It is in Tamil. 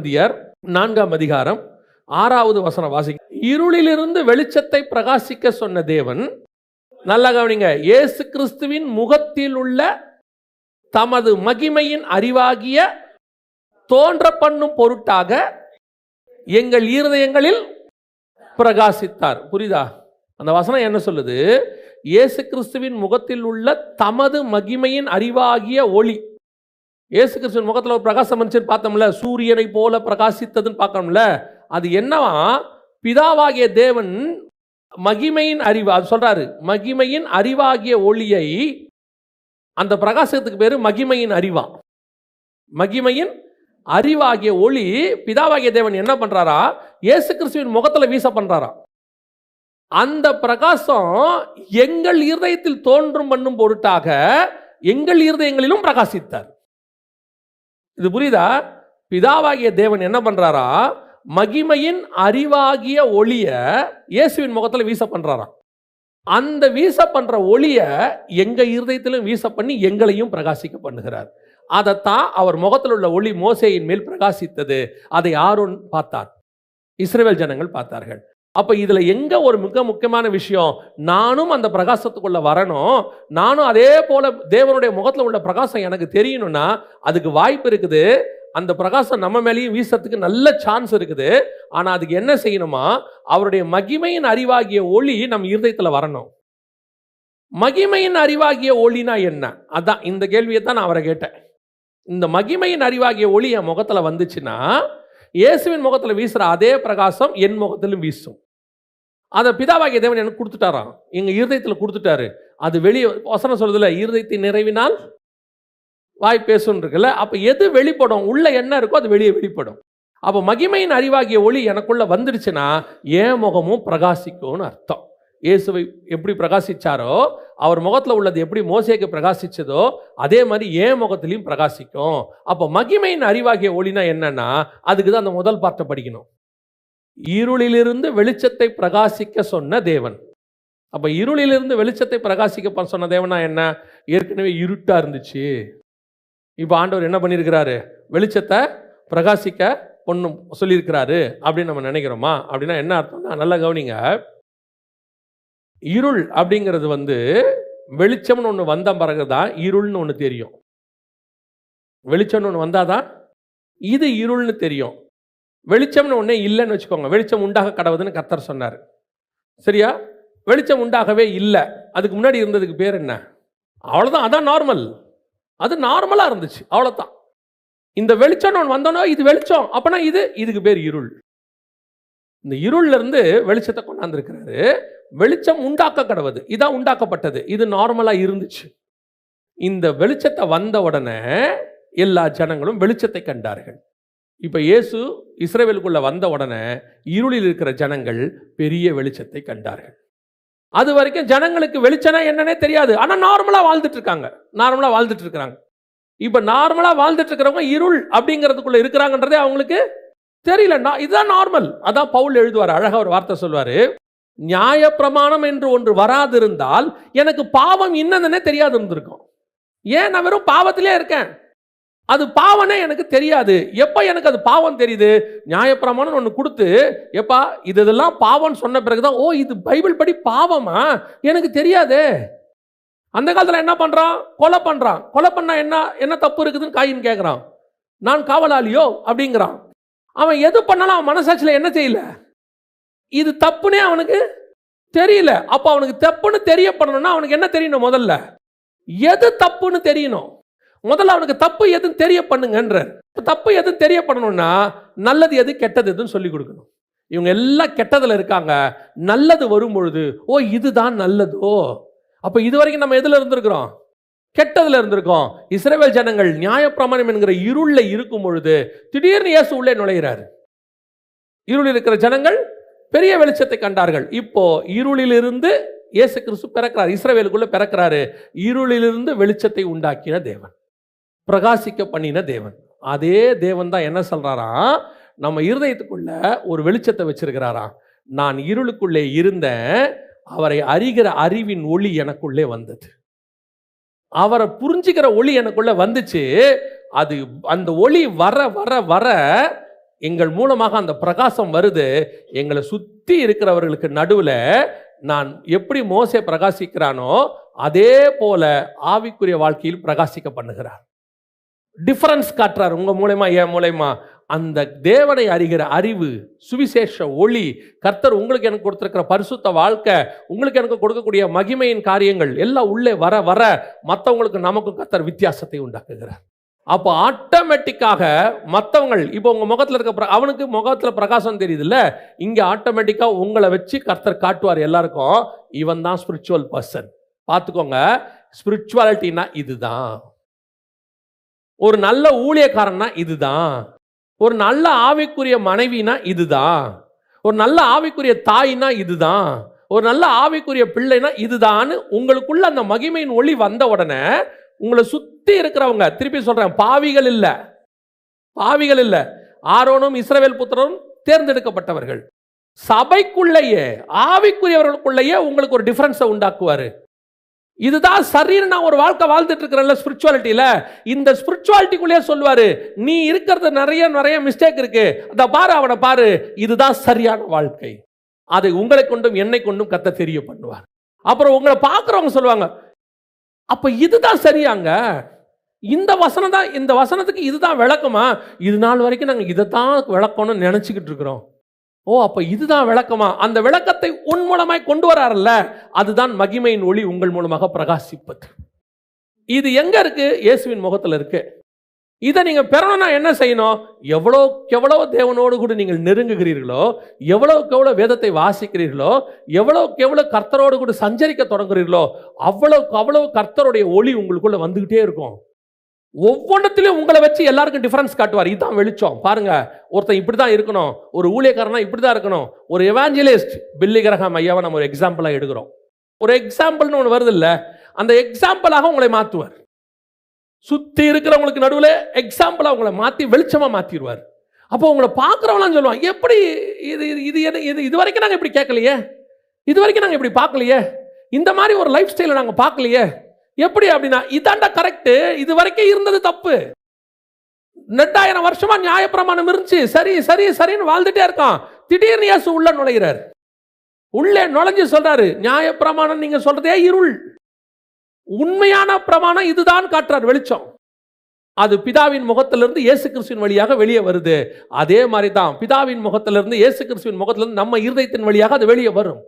கொரிந்தியர் 4ஆம் அதிகாரம் 6வது வசனம் வாசி. இருளிலிருந்து வெளிச்சத்தை பிரகாசிக்க சொன்ன தேவன், நல்லா கவனிங்க, இயேசு கிறிஸ்துவின் முகத்தில் உள்ள தமது மகிமையின் அறிவாகிய தோன்ற பண்ணும் பொருட்டாக எங்கள் இருதயங்களில் பிரகாசித்தார். புரியுதா? அந்த வசனம் என்ன சொல்லுது? இயேசு கிறிஸ்துவின் முகத்தில் உள்ள தமது மகிமையின் அறிவாகிய ஒளி. இயேசு கிறிஸ்துவின் முகத்தில் ஒரு பிரகாசம் வந்துச்சுன்னு பார்த்தோம்ல, சூரியனை போல பிரகாசித்ததுன்னு பார்க்கணும்ல. அது என்னவா? பிதாவாகிய தேவன் மகிமையின் அறிவு, அது சொல்றாரு, மகிமையின் அறிவாகிய ஒளியை, அந்த பிரகாசத்துக்கு பேரு மகிமையின் அறிவா. மகிமையின் அறிவாகிய ஒளி பிதாவாகிய தேவன் என்ன பண்றாரா? இயேசு கிறிஸ்துவின் முகத்துல வீச பண்றாரா. அந்த பிரகாசம் எங்கள் இருதயத்தில் தோன்றும் பண்ணும் பொருட்டாக எங்கள் இருதயங்களிலும் பிரகாசித்தார். இது புரியுதா? பிதாவாகிய தேவன் என்ன பண்றாரா? மகிமையின் அறிவாகிய ஒளிய இயேசுவின் முகத்துல வீச பண்றாரா. அந்த வீச பண்ற ஒளிய எங்க இருதயத்திலும் வீச பண்ணி எங்களையும் பிரகாசிக்க பண்ணுகிறார். அதைத்தான் அவர் முகத்தில் உள்ள ஒளி மோசேயின் மேல் பிரகாசித்தது. அதை ஆரோன் பார்த்தார், இஸ்ரவேல் ஜனங்கள் பார்த்தார்கள். அப்ப இதுல எங்க ஒரு மிக முக்கியமான விஷயம், நானும் அந்த பிரகாசத்துக்குள்ள வரணும், நானும் அதே போல தேவனுடைய முகத்துல உள்ள பிரகாசம் எனக்கு தெரியணும்னா அதுக்கு வாய்ப்பு இருக்குது. அந்த பிரகாசம் நம்ம மேலேயும் வீசத்துக்கு நல்ல சான்ஸ் இருக்குது. ஆனா அதுக்கு என்ன செய்யணுமா? அவருடைய மகிமையின் அறிவாகிய ஒளி நம் இருதயத்துல வரணும். மகிமையின் அறிவாகிய ஒளினா என்ன? அதான் இந்த கேள்வியை தான் நான் அவரை கேட்டேன். இந்த மகிமையின் அறிவாகிய ஒளி என் முகத்துல வந்துச்சுன்னா, இயேசுவின் முகத்துல வீசுற அதே பிரகாசம் என் முகத்திலும் வீசும். அதை பிதாவாகிய தேவன் எனக்கு கொடுத்துட்டாராம், எங்க இருதயத்துல கொடுத்துட்டாரு. அது வெளியே வசனம் சொல்றதுல, இருதயத்தின் நிறைவினால் வாய் பேசுன்னு இருக்குல்ல. அப்ப எது வெளிப்படும்? உள்ள என்ன இருக்கோ அது வெளியே வெளிப்படும். அப்ப மகிமையின் அறிவாகிய ஒளி எனக்குள்ள வந்துடுச்சுன்னா என் முகமும் பிரகாசிக்கும்னு அர்த்தம். இயேசுவை எப்படி பிரகாசிச்சாரோ, அவர் முகத்துல உள்ளது எப்படி மோசேக்கு பிரகாசிச்சதோ, அதே மாதிரி என் முகத்திலையும் பிரகாசிக்கும். அப்ப மகிமையின் அறிவாகிய ஒளினா என்னன்னா, அதுக்கு தான் அந்த முதல் பார்ட்டை படிக்கணும். இருளிலிருந்து வெளிச்சத்தை பிரகாசிக்க சொன்ன தேவன். அப்ப இருளிலிருந்து வெளிச்சத்தை பிரகாசிக்க சொன்ன தேவனா என்ன? ஏற்கனவே இருட்டா இருந்துச்சு, இப்ப ஆண்டவர் என்ன பண்ணியிருக்கிறாரு? வெளிச்சத்தை பிரகாசிக்க பொண்ணும் சொல்லியிருக்கிறாரு அப்படின்னு நம்ம நினைக்கிறோமா? அப்படின்னா என்ன அர்த்தம்னா, நல்லா கவனிங்க. இருள் அப்படிங்கிறது வெளிச்சம்னு ஒன்று வந்த பிறகுதான் இருள்னு ஒன்று தெரியும். வெளிச்சம்னு ஒன்று வந்தாதான் இது இருள்னு தெரியும். வெளிச்சம்னு ஒன்னே இல்லைன்னு வச்சுக்கோங்க. வெளிச்சம் உண்டாக கடவுதுன்னு கர்த்தர் சொன்னார், சரியா? வெளிச்சம் உண்டாகவே இல்லை. அதுக்கு முன்னாடி இருந்ததுக்கு பேர் என்ன? அவ்வளோதான், அதான் நார்மல். அது நார்மலா இருந்துச்சு, அவ்வளோதான். இந்த வெளிச்சம் ஒன்று வந்தோன்னா இது வெளிச்சம், அப்பனா இதுக்கு பேர் இருள். இந்த இருள்ல இருந்து வெளிச்சத்தை கொண்டாந்துருக்கிறாரு. வெளிச்சம் உண்டாக்க கடவுது, இதான் உண்டாக்கப்பட்டது. இது நார்மலா இருந்துச்சு. இந்த வெளிச்சத்தை வந்த உடனே எல்லா ஜனங்களும் வெளிச்சத்தை கண்டார்கள். இப்ப இயேசு இஸ்ரவேலுக்குள்ள வந்த உடனே இருளில் இருக்கிற ஜனங்கள் பெரிய வெளிச்சத்தை கண்டார்கள். அது வரைக்கும் ஜனங்களுக்கு வெளிச்சம்னா என்னன்னே தெரியாது. ஆனா நார்மலா வாழ்ந்துட்டு இருக்காங்க, நார்மலா வாழ்ந்துட்டு இருக்கிறாங்க. இப்ப நார்மலா வாழ்ந்துட்டு இருக்கிறவங்க இருள் அப்படிங்கிறதுக்குள்ள இருக்கிறாங்கன்றதே அவங்களுக்கு தெரியல. இதுதான் நார்மல். அதான் பவுல் எழுதுவார், அழகா ஒரு வார்த்தை சொல்வாரு, நியாய பிரமாணம் என்று ஒன்று வராதிருந்தால் எனக்கு பாவம் என்னதுன்னே தெரியாது இருந்திருக்கும். ஏன்? நான் வெறும் பாவத்திலே இருக்கேன், அது பாவனே எனக்கு தெரியாது. எப்ப எனக்கு அது பாவம் தெரியுது? நியாயப்பிரமாணம் ஒன்று கொடுத்து, எப்பா இதெல்லாம் பாவம் சொன்ன பிறகுதான், ஓ இது பைபிள் படி பாவமா, எனக்கு தெரியாதே. அந்த காலத்தில் என்ன பண்றான்? கொலை பண்றான். கொலை பண்ணா என்ன தப்பு இருக்குதுன்னு காயின் கேட்கிறான். நான் காவலாளியோ அப்படிங்கிறான். அவன் எது பண்ணாலும் அவன் மனசாட்சியில் என்ன செய்யல, இது தப்புனே அவனுக்கு தெரியல. அப்ப அவனுக்கு தப்புன்னு தெரியப்படணும்னா அவனுக்கு என்ன தெரியணும்? முதல்ல எது தப்புன்னு தெரியணும். முதல்ல அவனுக்கு தப்பு எதுன்னு தெரிய பண்ணுங்கன்ற. தப்பு எது தெரியப்படணும்னா நல்லது எது கெட்டது எதுன்னு சொல்லி கொடுக்கணும். இவங்க எல்லாம் கெட்டதுல இருக்காங்க, நல்லது வரும் பொழுது ஓ இதுதான் நல்லதோ. அப்ப இதுவரைக்கும் நம்ம எதுல இருந்திருக்கிறோம்? கெட்டதுல இருந்திருக்கோம். இஸ்ரவேல் ஜனங்கள் நியாயப்பிரமாணம் என்கிற இருள்ல இருக்கும் பொழுது திடீர்னு இயேசு உள்ளே நுழைகிறாரு. இருளில் இருக்கிற ஜனங்கள் பெரிய வெளிச்சத்தை கண்டார்கள். இப்போ இருளிலிருந்து இயேசு கிறிஸ்து பிறக்கிறார், இஸ்ரவேலுக்குள்ள பிறக்கிறாரு. இருளிலிருந்து வெளிச்சத்தை உண்டாக்கின தேவன், பிரகாசிக்க பண்ணின தேவன். அதே தேவன் தான் என்ன சொல்றாராம்? நம்ம இருதயத்துக்குள்ள ஒரு வெளிச்சத்தை வச்சிருக்கிறாராம். நான் இருளுக்குள்ளே இருந்தேன், அவரை அறிகிற அறிவின் ஒளி எனக்குள்ளே வந்தது. அவரை புரிஞ்சுக்கிற ஒளி எனக்குள்ள வந்துச்சு. அது அந்த ஒளி வர வர வர எங்கள் மூலமாக அந்த பிரகாசம் வருது. எங்களை சுற்றி இருக்கிறவர்களுக்கு நடுவில் நான் எப்படி மோசே பிரகாசிக்கிறானோ அதே போல ஆவிக்குரிய வாழ்க்கையில் பிரகாசிக்க பண்ணுகிறார். டிஃபரன்ஸ் காட்டுறார் உங்க மூலமா, என் மூலமா. அந்த தேவனை அறிகிற அறிவு, சுவிசேஷ ஒளி, கர்த்தர் உங்களுக்கு எனக்கு கொடுத்திருக்கிற பரிசுத்த வாழ்க்கை, உங்களுக்கு எனக்கு கொடுக்கக்கூடிய மகிமையின் காரியங்கள் எல்லாம் உள்ளே வர வர மற்றவங்களுக்கு நமக்கும் கர்த்தர் வித்தியாசத்தை உண்டாக்குகிறார். அப்போ ஆட்டோமேட்டிக்காக மற்றவங்கள், இப்போ உங்க முகத்தில் இருக்க அவனுக்கு முகத்தில் பிரகாசம் தெரியுதுல்ல, இங்கே ஆட்டோமேட்டிக்காக உங்களை வச்சு கர்த்தர் காட்டுவார் எல்லாருக்கும், இவன் தான் ஸ்பிரிச்சுவல் பர்சன். பார்த்துக்கோங்க, ஸ்பிரிச்சுவாலிட்டினா இதுதான். ஒரு நல்ல ஊழியக்காரன்னா இதுதான். ஒரு நல்ல ஆவிக்குரிய மனைவினா இதுதான். ஒரு நல்ல ஆவிக்குரிய தாய்னா இதுதான். ஒரு நல்ல ஆவிக்குரிய பிள்ளைனா இதுதான். உங்களுக்குள்ள அந்த மகிமையின் ஒளி வந்த உடனே உங்களை சுத்தி இருக்கிறவங்க, திருப்பி சொல்றேன், பாவிகள் இல்ல, பாவிகள் இல்ல, ஆரோனும் இஸ்ரவேல் புத்திரரும் தேர்ந்தெடுக்கப்பட்டவர்கள். சபைக்குள்ளேயே ஆவிக்குரியவர்களுக்குள்ளேயே உங்களுக்கு ஒரு டிஃபரன்ஸை உண்டாக்குவாரு. இதுதான் சரின்னு நான் ஒரு வாழ்க்கை வாழ்ந்துட்டு இருக்கிறேன்ல ஸ்பிரிச்சுவாலிட்டியில, இந்த ஸ்பிரிச்சுவாலிட்டிக்குள்ளேயே சொல்லுவாரு, நீ இருக்கிறது நிறைய நிறைய மிஸ்டேக் இருக்கு, அதை பாரு, அவனை பாரு, இதுதான் சரியான வாழ்க்கை. அதை உங்களை கொண்டும் என்னை கொண்டும் கத்த தெரிய பண்ணுவார். அப்புறம் உங்களை பார்க்குறவங்க சொல்லுவாங்க, அப்ப இதுதான் சரியாங்க, இந்த வசனம் தான், இந்த வசனத்துக்கு இதுதான் விளக்கமா, இது நாள் வரைக்கும் நாங்கள் இதைத்தான் விளக்கணும்னு நினைச்சுக்கிட்டு இருக்கிறோம். ஓ, அப்ப இதுதான் விளக்கமா? அந்த விளக்கத்தை உன் மூலமாய் கொண்டு வராருல்ல, அதுதான் மகிமையின் ஒளி உங்கள் மூலமாக பிரகாசிப்பது. இது எங்க இருக்கு? இயேசுவின் முகத்தில் இருக்கு. இதை நீங்க பெறணும்னா என்ன செய்யணும்? எவ்வளவுக்கு எவ்வளவு தேவனோடு கூட நீங்கள் நெருங்குகிறீர்களோ, எவ்வளவுக்கு எவ்வளவு வேதத்தை வாசிக்கிறீர்களோ, எவ்வளவுக்கு எவ்வளவு கர்த்தரோடு கூட சஞ்சரிக்க தொடங்குறீர்களோ, அவ்வளவுக்கு அவ்வளவு கர்த்தருடைய ஒளி உங்களுக்குள்ள வந்துகிட்டே இருக்கும். ஒவ்வொன்றத்திலும் உங்களை வச்சு எல்லாருக்கும் டிஃபரன்ஸ் காட்டுவார். இதுதான் வெளிச்சம் பாருங்க, ஒருத்தன் இப்படிதான் இருக்கணும், ஒரு ஊழியக்காரனா இப்படிதான் இருக்கணும். ஒரு எவாஞ்சலிஸ்ட் பில்லி கிரஹாம் ஐயாவை நம்ம ஒரு எக்ஸாம்பிளா எடுக்கிறோம். ஒரு எக்ஸாம்பிள்னு ஒன்று வருது இல்ல, அந்த எக்ஸாம்பிளாக உங்களை மாற்றுவார். சுத்தி இருக்கிறவங்களுக்கு நடுவில் எக்ஸாம்பிளா உங்களை மாற்றி வெளிச்சமா மாற்றிடுவார். அப்போ உங்களை பார்க்குறவங்களாம் சொல்லுவாங்க, எப்படி இது இது இது இது வரைக்கும் நாங்கள் இப்படி கேட்கலையே, இது வரைக்கும் நாங்கள் இப்படி பார்க்கலையே, இந்த மாதிரி ஒரு லைஃப் ஸ்டைலை நாங்கள் பார்க்கலையே, எப்படி அப்படின்னா இதாண்டா கரெக்ட், இது வரைக்கும் இருந்தது தப்பு. 2000 வருஷமா நியாயப்பிரமாணம் இருந்துச்சு, சரி சரி சரின்னு வாழ்ந்துட்டே இருக்கான். திடீர்னு இயேசு உள்ள நுழைகிறார். உள்ளே நுழைஞ்சு சொல்றாரு, நியாயப்பிரமாணம் நீங்க சொல்றதே இருள், உண்மையான பிரமாணம் இதுதான் காட்டுறார் வெளிச்சம். அது பிதாவின் முகத்திலிருந்து இயேசு கிறிஸ்துவின் வழியாக வெளியே வருது. அதே மாதிரி தான் பிதாவின் முகத்திலிருந்து இயேசு கிறிஸ்துவின் முகத்திலிருந்து நம்ம இருதயத்தின் வழியாக அது வெளியே வரும்.